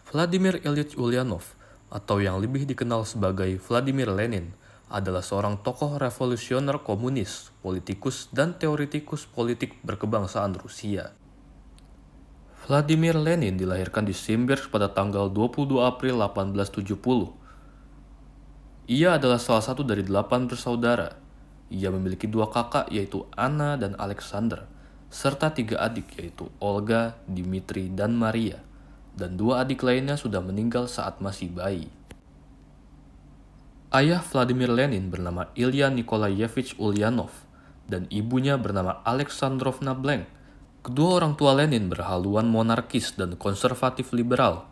Vladimir Ilyich Ulyanov, atau yang lebih dikenal sebagai Vladimir Lenin, adalah seorang tokoh revolusioner komunis, politikus, dan teoretikus politik berkebangsaan Rusia. Vladimir Lenin dilahirkan di Simbirsk pada tanggal 22 April 1870. Ia adalah salah satu dari 8 bersaudara. Ia memiliki 2 kakak yaitu Anna dan Alexander, serta 3 adik yaitu Olga, Dmitri, dan Maria. Dan 2 adik lainnya sudah meninggal saat masih bayi. Ayah Vladimir Lenin bernama Ilya Nikolayevich Ulyanov, dan ibunya bernama Alexandrovna Blank. Kedua orang tua Lenin berhaluan monarkis dan konservatif liberal.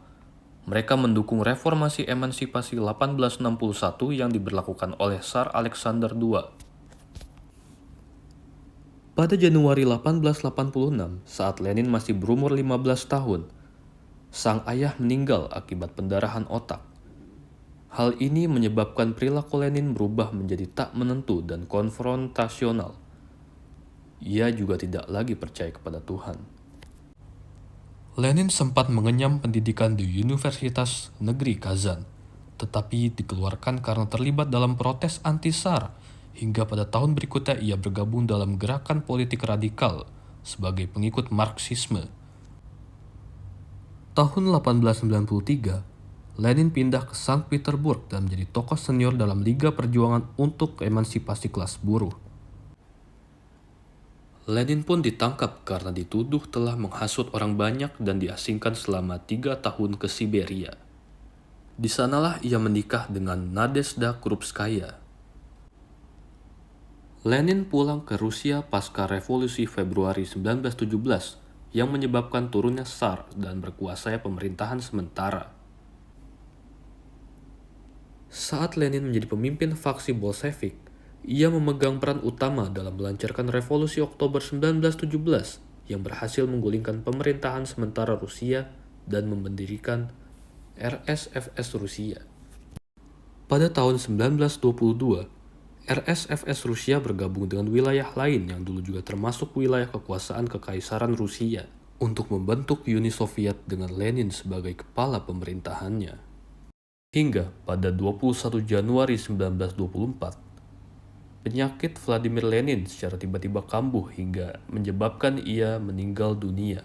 Mereka mendukung reformasi emansipasi 1861 yang diberlakukan oleh Tsar Alexander II. Pada Januari 1886, saat Lenin masih berumur 15 tahun, sang ayah meninggal akibat pendarahan otak. Hal ini menyebabkan perilaku Lenin berubah menjadi tak menentu dan konfrontasional. Ia juga tidak lagi percaya kepada Tuhan. Lenin sempat mengenyam pendidikan di Universitas Negeri Kazan, tetapi dikeluarkan karena terlibat dalam protes anti-Tsar, hingga pada tahun berikutnya ia bergabung dalam gerakan politik radikal sebagai pengikut Marxisme. Tahun 1893, Lenin pindah ke Sankt Petersburg dan menjadi tokoh senior dalam Liga Perjuangan untuk Emansipasi Kelas Buruh. Lenin pun ditangkap karena dituduh telah menghasut orang banyak dan diasingkan selama 3 tahun ke Siberia. Di sanalah ia menikah dengan Nadezhda Krupskaya. Lenin pulang ke Rusia pasca Revolusi Februari 1917 yang menyebabkan turunnya Tsar dan berkuasanya pemerintahan sementara. Saat Lenin menjadi pemimpin faksi Bolshevik, ia memegang peran utama dalam melancarkan Revolusi Oktober 1917 yang berhasil menggulingkan pemerintahan sementara Rusia dan mendirikan RSFS Rusia. Pada tahun 1922, RSFS Rusia bergabung dengan wilayah lain yang dulu juga termasuk wilayah kekuasaan Kekaisaran Rusia untuk membentuk Uni Soviet dengan Lenin sebagai kepala pemerintahannya. Hingga pada 21 Januari 1924, penyakit Vladimir Lenin secara tiba-tiba kambuh hingga menyebabkan ia meninggal dunia.